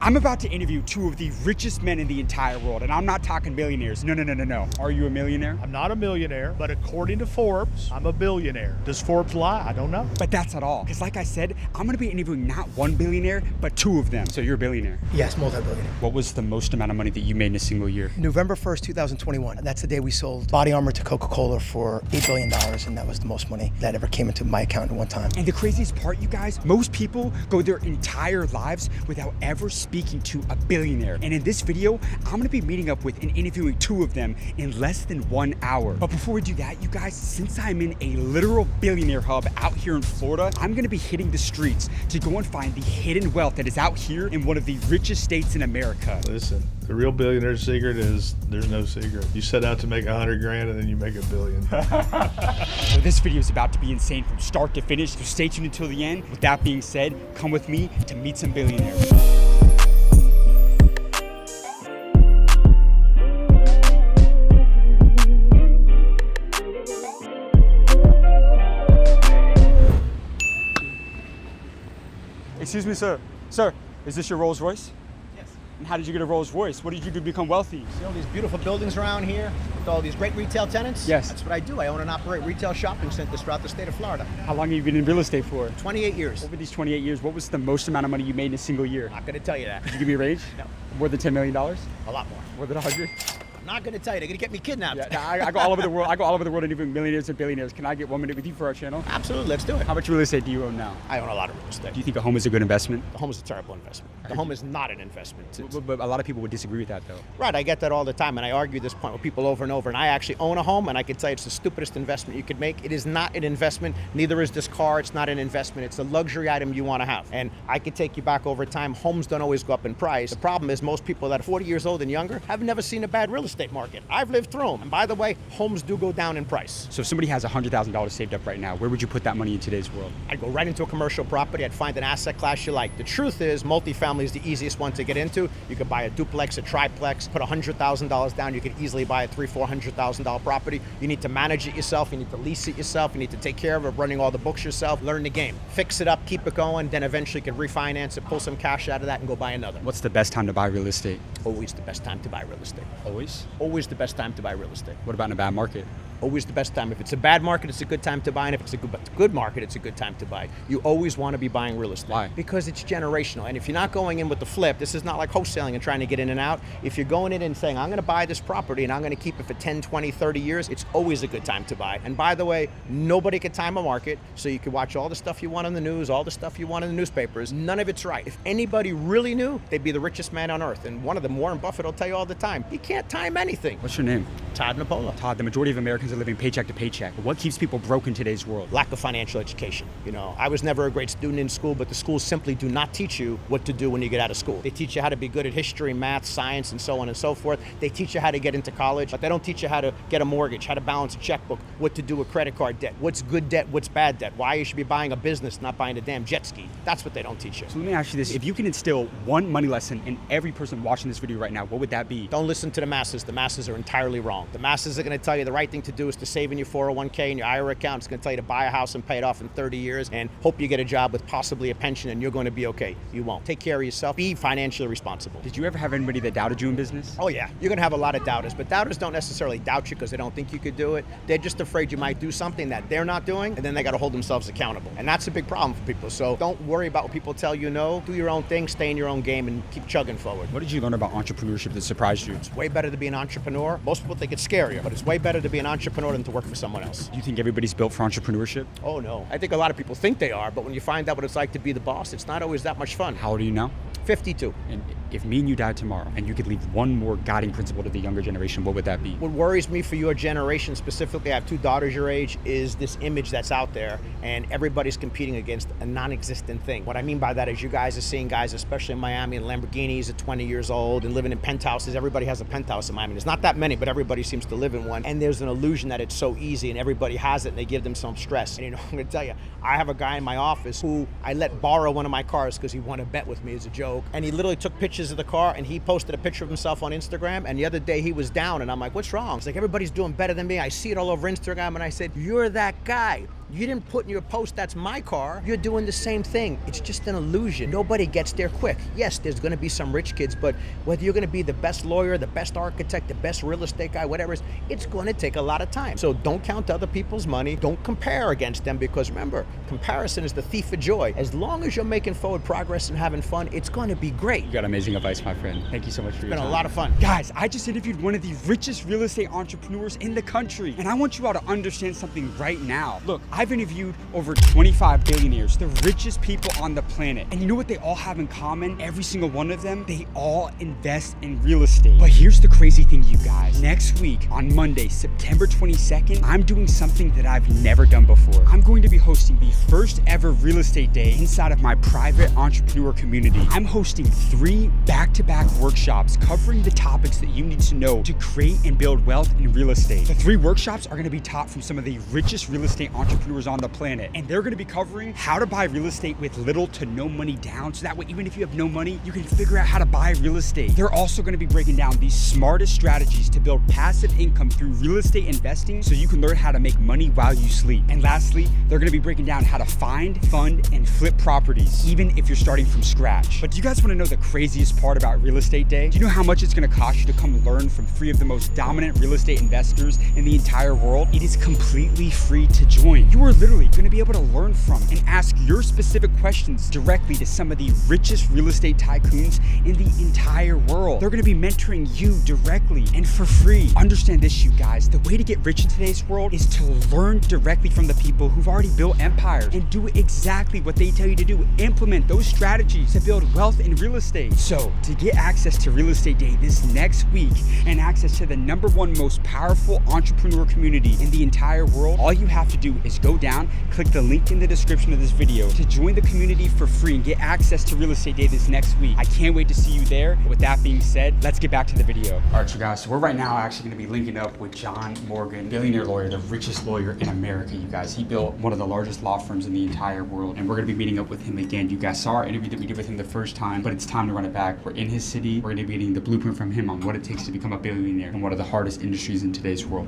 I'm about to interview two of the richest men in the entire world, and I'm not talking billionaires. No. Are you a millionaire? I'm not a millionaire, but according to Forbes, I'm a billionaire. Does Forbes lie? I don't know. But that's not all, because like I said, I'm gonna be interviewing not one billionaire, but two of them. So you're a billionaire. Yes, multi-billionaire. What was the most amount of money that you made in a single year? November 1st, 2021. That's the day we sold body armor to Coca-Cola for $8 billion, and that was the most money that ever came into my account at one time. And the craziest part, you guys, most people go their entire lives without ever speaking to a billionaire. And in this video, I'm gonna be meeting up with and interviewing two of them in less than 1 hour. But before we do that, you guys, since I'm in a literal billionaire hub out here in Florida, I'm gonna be hitting the streets to go and find the hidden wealth that is out here in one of the richest states in America. Listen, the real billionaire secret is there's no secret. You set out to make 100 grand and then you make $1 billion. So this video is about to be insane from start to finish, so stay tuned until the end. With that being said, come with me to meet some billionaires. Excuse me, sir. Sir, is this your Rolls Royce? Yes. And how did you get a Rolls Royce? What did you do to become wealthy? See all these beautiful buildings around here with all these great retail tenants? Yes. That's what I do. I own and operate retail shopping centers throughout the state of Florida. How long have you been in real estate for? 28 years. Over these 28 years, what was the most amount of money you made in a single year? Not going to tell you that. Could you give me a range? No. More than $10 million? A lot more. More than 100? I'm not going to tell you. They're going to get me kidnapped. Yeah, I go all over the world. I go all over the world interviewing millionaires and billionaires. Can I get 1 minute with you for our channel? Absolutely. Let's do it. How much real estate do you own now? I own a lot of real estate. Do you think a home is a good investment? The home is a terrible investment. The home is not an investment. But a lot of people would disagree with that, though. Right, I get that all the time, and I argue this point with people over and over, and I actually own a home, and I can tell you it's the stupidest investment you could make. It is not an investment, neither is this car, it's not an investment, it's a luxury item you want to have. And I can take you back over time, homes don't always go up in price. The problem is most people that are 40 years old and younger have never seen a bad real estate market. I've lived through them, and by the way, homes do go down in price. So if somebody has $100,000 saved up right now, where would you put that money in today's world? I'd go right into a commercial property, I'd find an asset class you like. The truth is, multifamily is the easiest one to get into. You could buy a duplex, a triplex, put $100,000 down, you could easily buy a $300,000-$400,000 property. You need to manage it yourself, you need to lease it yourself, you need to take care of it, running all the books yourself, learn the game. Fix it up, keep it going, then eventually you can refinance it, pull some cash out of that and go buy another. What's the best time to buy real estate? Always the best time to buy real estate. Always? Always the best time to buy real estate. What about in a bad market? Always the best time. If it's a bad market, it's a good time to buy, and if it's a good market, it's a good time to buy. You always want to be buying real estate. Why? Because it's generational, and if you're not going in with the flip, this is not like wholesaling and trying to get in and out. If you're going in and saying, I'm going to buy this property and I'm going to keep it for 10, 20, 30 years, it's always a good time to buy. And by the way, nobody can time a market, so you can watch all the stuff you want on the news, all the stuff you want in the newspapers. None of it's right. If anybody really knew, they'd be the richest man on earth. And one of them, Warren Buffett, will tell you all the time, you can't time anything. What's your name? Todd Napola. Todd, the majority of Americans are living paycheck to paycheck. What keeps people broke in today's world? Lack of financial education. You know, I was never a great student in school, but the schools simply do not teach you what to do when you get out of school. They teach you how to be good at history, math, science, and so on and so forth. They teach you how to get into college, but they don't teach you how to get a mortgage, how to balance a checkbook, what to do with credit card debt, what's good debt, what's bad debt, why you should be buying a business, not buying a damn jet ski. That's what they don't teach you. So let me ask you this. If you can instill one money lesson in every person watching this video right now, what would that be? Don't listen to the masses. The masses are entirely wrong. The masses are going to tell you the right thing to do is to save in your 401k and your IRA account. It's going to tell you to buy a house and pay it off in 30 years and hope you get a job with possibly a pension and you're going to be okay. You won't. Take care of yourself. Be financially responsible. Did you ever have anybody that doubted you in business? Oh yeah, you're going to have a lot of doubters, but doubters don't necessarily doubt you because they don't think you could do it. They're just afraid you might do something that they're not doing, and then they got to hold themselves accountable. And that's a big problem for people. So don't worry about what people tell you. No, do your own thing, stay in your own game, and keep chugging forward. What did you learn about entrepreneurship that surprised you? It's way better to be an entrepreneur. Most people think it's scarier, but it's way better to be an entrepreneur than to work for someone else. Do you think everybody's built for entrepreneurship? Oh no. I think a lot of people think they are, but when you find out what it's like to be the boss, it's not always that much fun. How old are you now? 52. And if me and you died tomorrow and you could leave one more guiding principle to the younger generation, what would that be? What worries me for your generation specifically, I have 2 daughters your age, is this image that's out there and everybody's competing against a non-existent thing. What I mean by that is you guys are seeing guys, especially in Miami, in Lamborghinis at 20 years old and living in penthouses. Everybody has a penthouse in Miami. There's not that many, but everybody seems to live in one. And there's an illusion that it's so easy and everybody has it and they give themselves stress. And you know, I'm gonna tell you, I have a guy in my office who I let borrow one of my cars because he won a bet with me as a joke. And he literally took pictures of the car and he posted a picture of himself on Instagram. And the other day he was down and I'm like, what's wrong? He's like, everybody's doing better than me. I see it all over Instagram. And I said, you're that guy. You didn't put in your post, that's my car. You're doing the same thing. It's just an illusion. Nobody gets there quick. Yes, there's gonna be some rich kids, but whether you're gonna be the best lawyer, the best architect, the best real estate guy, whatever it is, it's gonna take a lot of time. So don't count other people's money. Don't compare against them, because remember, comparison is the thief of joy. As long as you're making forward progress and having fun, it's gonna be great. You got amazing advice, my friend. Thank you so much for your It's been time. a lot of fun. Guys, I just interviewed one of the richest real estate entrepreneurs in the country, and I want you all to understand something right now. Look, I've interviewed over 25 billionaires, the richest people on the planet, and you know what they all have in common? Every single one of them, they all invest in real estate. But here's the crazy thing, you guys. Next week, on Monday, September 22nd, I'm doing something that I've never done before. I'm going to be hosting the first ever real estate day inside of my private entrepreneur community. I'm hosting 3 back-to-back workshops covering the topics that you need to know to create and build wealth in real estate. The 3 workshops are gonna be taught from some of the richest real estate entrepreneurs on the planet, and they're gonna be covering how to buy real estate with little to no money down, so that way even if you have no money, you can figure out how to buy real estate. They're also gonna be breaking down the smartest strategies to build passive income through real estate investing, so you can learn how to make money while you sleep. And lastly, they're gonna be breaking down how to find, fund, and flip properties, even if you're starting from scratch. But do you guys wanna know the craziest part about Real Estate Day? Do you know how much it's gonna cost you to come learn from 3 of the most dominant real estate investors in the entire world? It is completely free to join. You are literally gonna be able to learn from and ask your specific questions directly to some of the richest real estate tycoons in the entire world. They're gonna be mentoring you directly and for free. Understand this, you guys, the way to get rich in today's world is to learn directly from the people who've already built empires and do exactly what they tell you to do. Implement those strategies to build wealth in real estate. So to get access to Real Estate Day this next week and access to the #1 most powerful entrepreneur community in the entire world, all you have to do is go down, click the link in the description of this video to join the community for free and get access to Real Estate Day this next week. I can't wait to see you there. But with that being said, let's get back to the video. All right, you guys, so we're right now actually gonna be linking up with John Morgan, billionaire lawyer, the richest lawyer in America, you guys. He built one of the largest law firms in the entire world, and we're gonna be meeting up with him again. You guys saw our interview that we did with him the first time, but it's time to run it back. We're in his city. We're gonna be getting the blueprint from him on what it takes to become a billionaire and one of the hardest industries in today's world.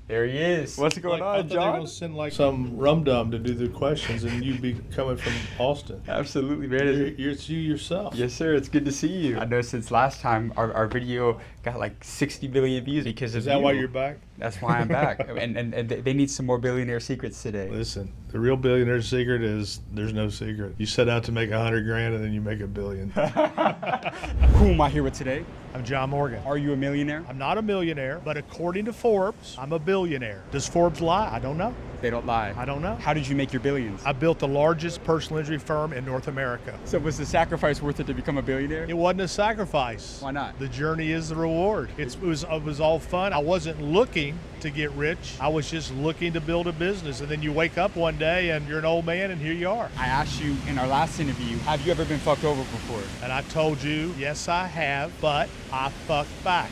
There he is. What's going I on, thought they were John? gonna send like some rum dum to do the questions, and you be coming from Austin. Absolutely, man. You're you yourself. Yes, sir. It's good to see you. I know since last time our video got like 60 million views because of Is that you. why you're back? That's why I'm back. and they need some more billionaire secrets today. Listen, the real billionaire secret is there's no secret. You set out to make 100 grand and then you make $1 billion. Who am I here with today? I'm John Morgan. Are you a millionaire? I'm not a millionaire, but according to Forbes, I'm a billionaire. Does Forbes lie? I don't know. They don't lie. I don't know. How did you make your billions? I built the largest personal injury firm in North America. So was the sacrifice worth it to become a billionaire? It wasn't a sacrifice. Why not? The journey is the reward. It was all fun. I wasn't looking to get rich. I was just looking to build a business. And then you wake up one day and you're an old man and here you are. I asked you in our last interview, have you ever been fucked over before? And I told you, yes, I have, but I fucked back.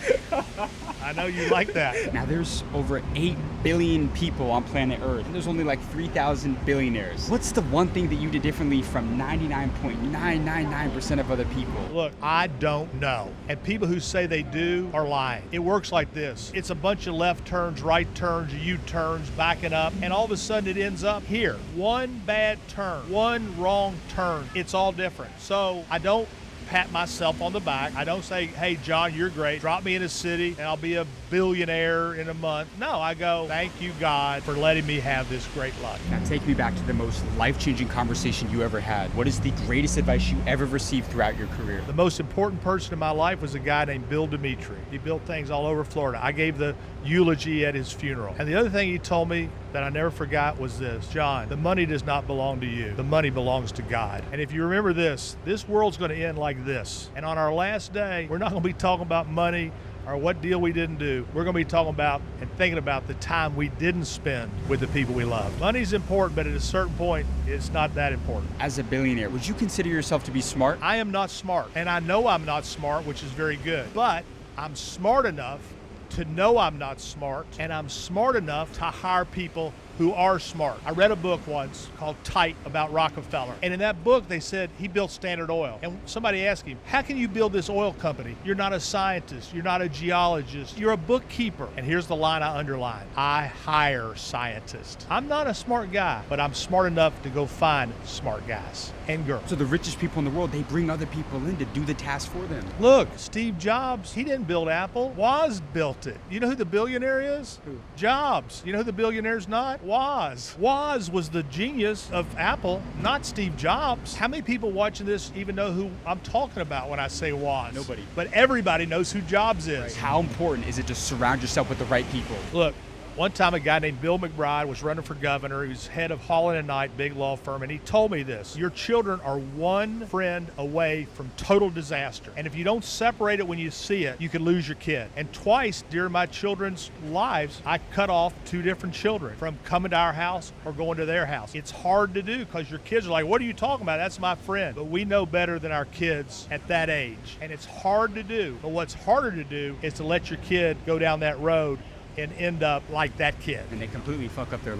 I know you like that. Now there's over 8 billion people on planet Earth, and there's only like 3,000 billionaires. What's the one thing that you did differently from 99.999% of other people? Look, I don't know. And people who say they do are lying. It works like this. It's a bunch of left turns, right turns, U-turns, backing up, and all of a sudden it ends up here. One bad turn, one wrong turn. It's all different. So I don't pat myself on the back. I don't say, hey, John, you're great. Drop me in a city and I'll be a billionaire in a month. No, I go, thank you, God, for letting me have this great luck. Now take me back to the most life-changing conversation you ever had. What is the greatest advice you ever received throughout your career? The most important person in my life was a guy named Bill Dimitri. He built things all over Florida. I gave the eulogy at his funeral. And the other thing he told me that I never forgot was this: John, the money does not belong to you. The money belongs to God. And if you remember this world's going to end like this. And on our last day, we're not going to be talking about money or what deal we didn't do. We're going to be talking about and thinking about the time we didn't spend with the people we love. Money's important, but at a certain point, it's not that important. As a billionaire, would you consider yourself to be smart? I am not smart, and I know I'm not smart, which is very good. But I'm smart enough to know I'm not smart, and I'm smart enough to hire people who are smart. I read a book once called Tight about Rockefeller. And in that book, they said he built Standard Oil. And somebody asked him, how can you build this oil company? You're not a scientist. You're not a geologist. You're a bookkeeper. And here's the line I underlined. I hire scientists. I'm not a smart guy, but I'm smart enough to go find smart guys and girls. So the richest people in the world, they bring other people in to do the task for them. Look, Steve Jobs, he didn't build Apple. Woz built it. You know who the billionaire is? Who? Jobs. You know who the billionaire's not? Woz. Woz was the genius of Apple, not Steve Jobs. How many people watching this even know who I'm talking about when I say Woz? Nobody. But everybody knows who Jobs is. How important is it to surround yourself with the right people? Look, one time a guy named Bill McBride was running for governor. He was head of Holland & Knight, big law firm, and he told me this. Your children are one friend away from total disaster. And if you don't separate it when you see it, you could lose your kid. And twice during my children's lives, I cut off 2 different children from coming to our house or going to their house. It's hard to do because your kids are like, what are you talking about? That's my friend. But we know better than our kids at that age. And it's hard to do. But what's harder to do is to let your kid go down that road and end up like that kid. And they completely fuck up their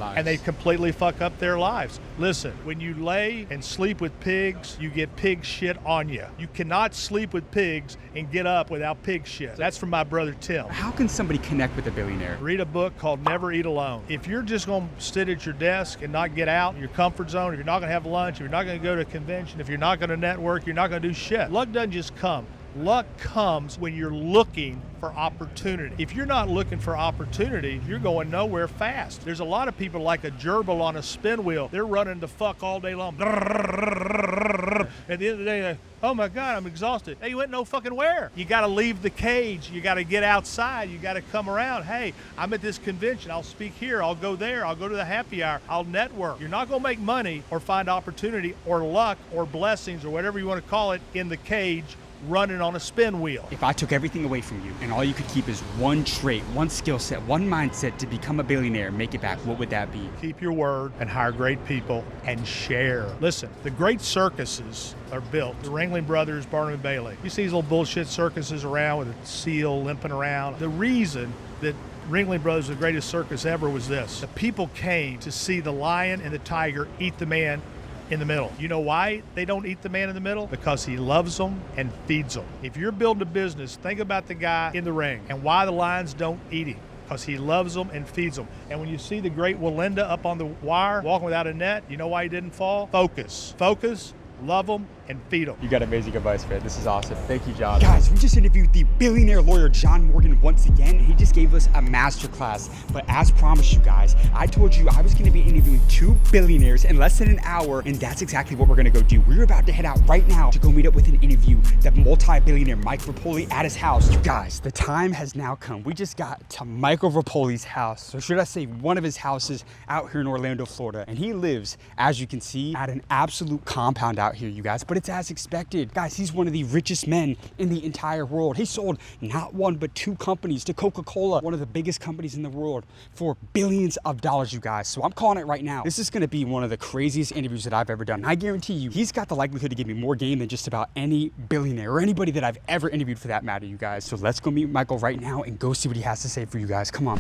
lives. Listen, when you lay and sleep with pigs, you get pig shit on you. You cannot sleep with pigs and get up without pig shit. That's from my brother Tim. How can somebody connect with a billionaire? Read a book called Never Eat Alone. If you're just going to sit at your desk and not get out in your comfort zone, if you're not going to have lunch, if you're not going to go to a convention, if you're not going to network, you're not going to do shit. Luck doesn't just come. Luck comes when you're looking for opportunity. If you're not looking for opportunity, you're going nowhere fast. There's a lot of people like a gerbil on a spin wheel. They're running the fuck all day long. At the end of the day, oh my God, I'm exhausted. Hey, you went no fucking where. You got to leave the cage. You got to get outside. You got to come around. Hey, I'm at this convention. I'll speak here. I'll go there. I'll go to the happy hour. I'll network. You're not going to make money or find opportunity or luck or blessings or whatever you want to call it in the cage running on a spin wheel. If I took everything away from you and all you could keep is one trait, one skill set, one mindset to become a billionaire and make it back, what would that be? Keep your word and hire great people and share. Listen, the great circuses are built. The Ringling Brothers, Barnum and Bailey. You see these little bullshit circuses around with a seal limping around. The reason that Ringling Brothers, the greatest circus ever, was this. The people came to see the lion and the tiger eat the man in the middle. You know why they don't eat the man in the middle? Because he loves them and feeds them. If you're building a business, think about the guy in the ring and why the lions don't eat him. Because he loves them and feeds them. And when you see the great Walinda up on the wire walking without a net, you know why he didn't fall? Focus. Focus, love them, and feed them. You got amazing advice, man. This is awesome. Thank you, John. Guys, we just interviewed the billionaire lawyer John Morgan once again. He just gave us a masterclass. But as promised you guys, I told you I was going to be interviewing 2 billionaires in less than an hour, and that's exactly what we're going to go do. We're about to head out right now to go meet up with an interview that multi-billionaire Mike Repoli at his house. You guys, the time has now come. We just got to Michael Repoli's house, or should I say one of his houses out here in Orlando, Florida. And he lives, as you can see, at an absolute compound out here, you guys. But it's as expected. Guys, he's one of the richest men in the entire world. He sold not 1, but 2 companies to Coca-Cola, one of the biggest companies in the world, for billions of dollars, you guys. So I'm calling it right now. This is going to be one of the craziest interviews that I've ever done. I guarantee you, he's got the likelihood to give me more game than just about any billionaire or anybody that I've ever interviewed for that matter, you guys. So let's go meet Michael right now and go see what he has to say for you guys. Come on.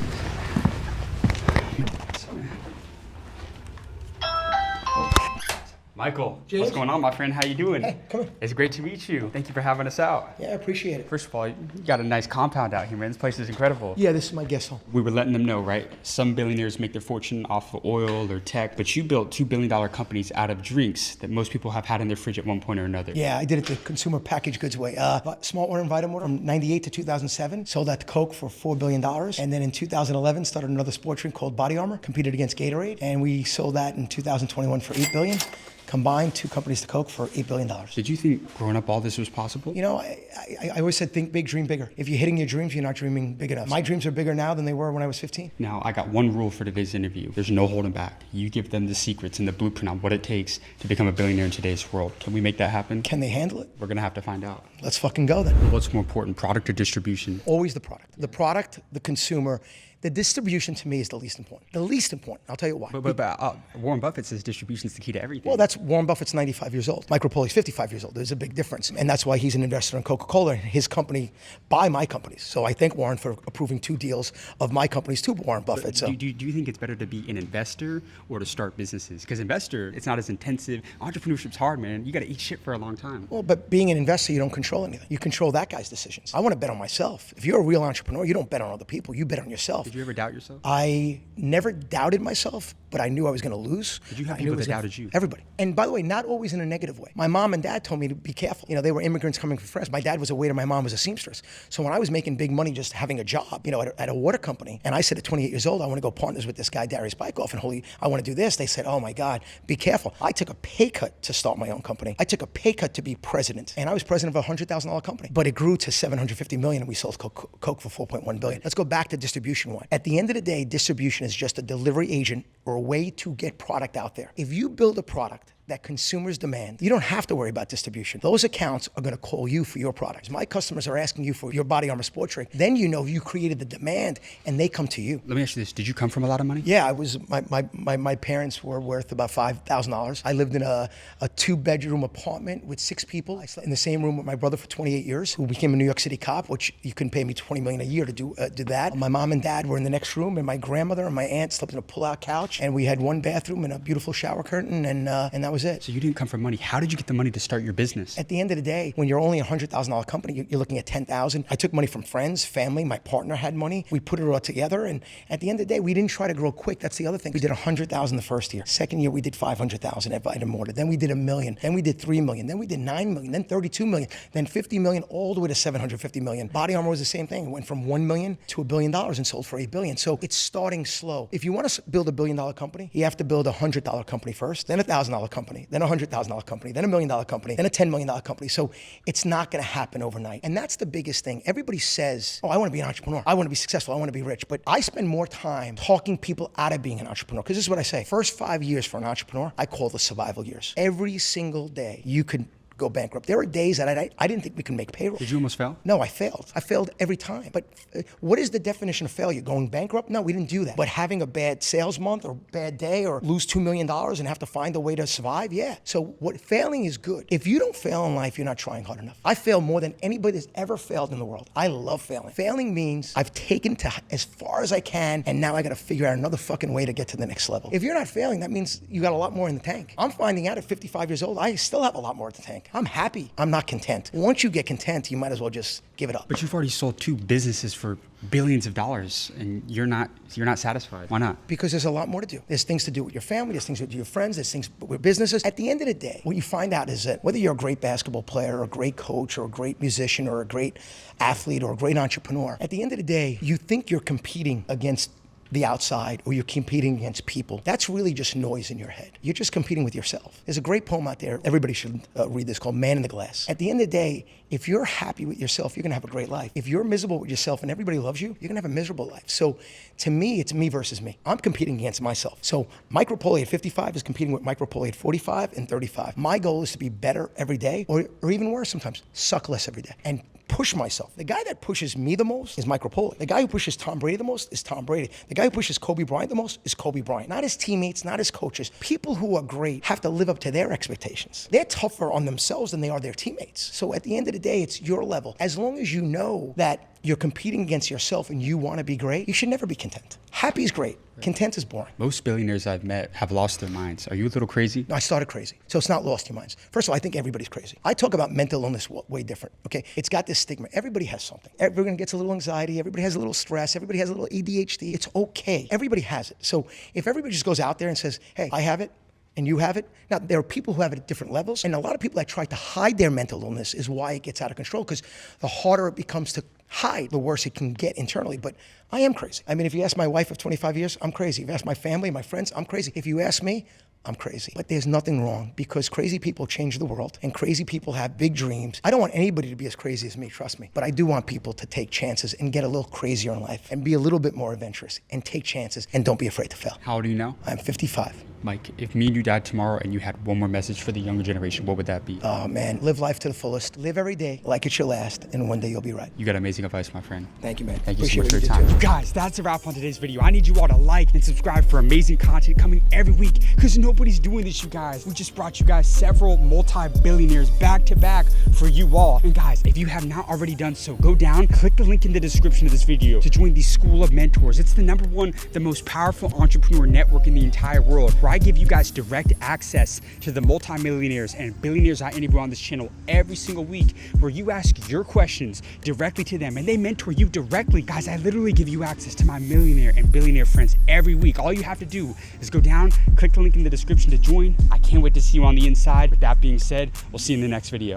Michael, James? what's going on, my friend? How you doing? Hey, come here. It's great to meet you. Thank you for having us out. Yeah, I appreciate it. First of all, you got a nice compound out here, man. This place is incredible. Yeah, this is my guest home. We were letting them know, right? Some billionaires make their fortune off of oil or tech, but you built $2 billion companies out of drinks that most people have had in their fridge at one point or another. Yeah, I did it the consumer packaged goods way. Smart water and vitamin water from 98 to 2007. Sold that to Coke for $4 billion. And then in 2011, started another sports drink called Body Armor, competed against Gatorade. And we sold that in 2021 for $8 billion. Combined 2 companies to Coke for $8 billion. Did you think growing up all this was possible? You know, I always said think big, dream bigger. If you're hitting your dreams, you're not dreaming big enough. My dreams are bigger now than they were when I was 15. Now, I got one rule for today's interview. There's no holding back. You give them the secrets and the blueprint on what it takes to become a billionaire in today's world. Can we make that happen? Can they handle it? We're gonna have to find out. Let's fucking go then. What's more important, product or distribution? Always the product. The product, the consumer, The distribution to me is the least important. The least important. I'll tell you why. But Warren Buffett says distribution is the key to everything. Well, that's Warren Buffett's 95 years old. Mike Repoli's 55 years old. There's a big difference. And that's why he's an investor in Coca-Cola and his company buy my companies. So I thank Warren for approving 2 deals of my companies to Warren Buffett. So do you think it's better to be an investor or to start businesses? Because investor, it's not as intensive. Entrepreneurship's hard, man. You got to eat shit for a long time. Well, but being an investor, you don't control anything. You control that guy's decisions. I want to bet on myself. If you're a real entrepreneur, you don't bet on other people. You bet on yourself. Did you ever doubt yourself? I never doubted myself, but I knew I was going to lose. Did you have people that doubted you? Everybody. And by the way, not always in a negative way. My mom and dad told me to be careful. You know, they were immigrants coming from France. My dad was a waiter. My mom was a seamstress. So when I was making big money just having a job, you know, at a water company, and I said at 28 years old, I want to go partners with this guy, Darius Bykoff, and I want to do this. They said, oh my God, be careful. I took a pay cut to start my own company. I took a pay cut to be president. And I was president of a $100,000 company. But it grew to $750 million and we sold Coke for $4.1 billion. Let's go back to distribution one. At the end of the day, distribution is just a delivery agent or a way to get product out there. If you build a product that consumers demand, you don't have to worry about distribution. Those accounts are gonna call you for your products. My customers are asking you for your Body Armor sport drink. Then you know you created the demand and they come to you. Let me ask you this. Did you come from a lot of money? Yeah, I was. My parents were worth about $5,000. I lived in a 2-bedroom apartment with 6 people. I slept in the same room with my brother for 28 years, who became a New York City cop, which you couldn't pay me $20 million a year to do that. My mom and dad were in the next room, and my grandmother and my aunt slept in a pull-out couch, and we had 1 bathroom and a beautiful shower curtain, and that was it. So you didn't come from money. How did you get the money to start your business? At the end of the day, when you're only a $100,000 company, you're looking at $10,000. I took money from friends, family. My partner had money. We put it all together, and at the end of the day, we didn't try to grow quick. That's the other thing. We did $100,000 the first year. Second year, we did $500,000 at Vitamin Water. Then we did $1 million. Then we did $3 million. Then we did $9 million. Then $32 million. Then $50 million, all the way to $750 million. Body Armor was the same thing. It went from $1 million to $1 billion and sold for $8 billion. So it's starting slow. If you want to build $1 billion company, you have to build a $100 company first, then a $1,000 company, then a $100,000 company, then $1 million company, then a $10 million company. So it's not going to happen overnight. And that's the biggest thing. Everybody says, oh, I want to be an entrepreneur. I want to be successful. I want to be rich. But I spend more time talking people out of being an entrepreneur. Because this is what I say. First 5 years for an entrepreneur, I call the survival years. Every single day you could go bankrupt. There were days that I didn't think we could make payroll. Did you almost fail? No, I failed. I failed every time. But what is the definition of failure? Going bankrupt? No, we didn't do that. But having a bad sales month or bad day or lose $2 million and have to find a way to survive? Yeah. So failing is good. If you don't fail in life, you're not trying hard enough. I fail more than anybody that's ever failed in the world. I love failing. Failing means I've taken to as far as I can, and now I got to figure out another fucking way to get to the next level. If you're not failing, that means you got a lot more in the tank. I'm finding out at 55 years old, I still have a lot more in the tank. I'm happy. I'm not content. Once you get content, you might as well just give it up. But you've already sold 2 businesses for billions of dollars, and you're not satisfied. Why not? Because there's a lot more to do. There's things to do with your family. There's things to do with your friends. There's things with businesses. At the end of the day, what you find out is that whether you're a great basketball player or a great coach or a great musician or a great athlete or a great entrepreneur, at the end of the day, you think you're competing against the outside or you're competing against people. That's really just noise in your head. You're just competing with yourself. There's a great poem out there, everybody should read this, called Man in the Glass. At the end of the day, if you're happy with yourself, you're gonna have a great life. If you're miserable with yourself and everybody loves you, you're gonna have a miserable life. So to me, it's me versus me. I'm competing against myself. So Mike Repoli at 55 is competing with Mike Repoli at 45 and 35. My goal is to be better every day, or even worse sometimes, suck less every day. And push myself. The guy that pushes me the most is Mike Repole. The guy who pushes Tom Brady the most is Tom Brady. The guy who pushes Kobe Bryant the most is Kobe Bryant. Not his teammates, not his coaches. People who are great have to live up to their expectations. They're tougher on themselves than they are their teammates. So at the end of the day, it's your level. As long as you know that you're competing against yourself and you want to be great, you should never be content. Happy is great. Content is boring. Most billionaires I've met have lost their minds. Are you a little crazy? No, I started crazy. So it's not lost your minds. First of all, I think everybody's crazy. I talk about mental illness way different, okay? It's got this stigma. Everybody has something. Everyone gets a little anxiety. Everybody has a little stress. Everybody has a little ADHD. It's okay. Everybody has it. So if everybody just goes out there and says, hey, I have it, and you have it. Now, there are people who have it at different levels, and a lot of people that try to hide their mental illness is why it gets out of control, because the harder it becomes to hide, the worse it can get internally. But I am crazy. I mean, if you ask my wife of 25 years, I'm crazy. If you ask my family, my friends, I'm crazy. If you ask me, I'm crazy. But there's nothing wrong because crazy people change the world and crazy people have big dreams. I don't want anybody to be as crazy as me, trust me. But I do want people to take chances and get a little crazier in life and be a little bit more adventurous and take chances and don't be afraid to fail. How old are you now? I'm 55. Mike, if me and you died tomorrow and you had one more message for the younger generation, what would that be? Oh man, live life to the fullest. Live every day like it's your last, and one day you'll be right. You got amazing advice, my friend. Thank you, man. Thank you so Appreciate much for what your you time. did, too. Guys, that's a wrap on today's video. I need you all to like and subscribe for amazing content coming every week because nobody's doing this, you guys. We just brought you guys several multi-billionaires back to back for you all. And guys, if you have not already done so, go down, click the link in the description of this video to join the School of Mentors. It's the #1, the most powerful entrepreneur network in the entire world, where I give you guys direct access to the multi-millionaires and billionaires I interview on this channel every single week, where you ask your questions directly to them and they mentor you directly. Guys, I literally give you access to my millionaire and billionaire friends every week. All you have to do is go down, click the link in the description to join. I can't wait to see you on the inside. With that being said, we'll see you in the next video.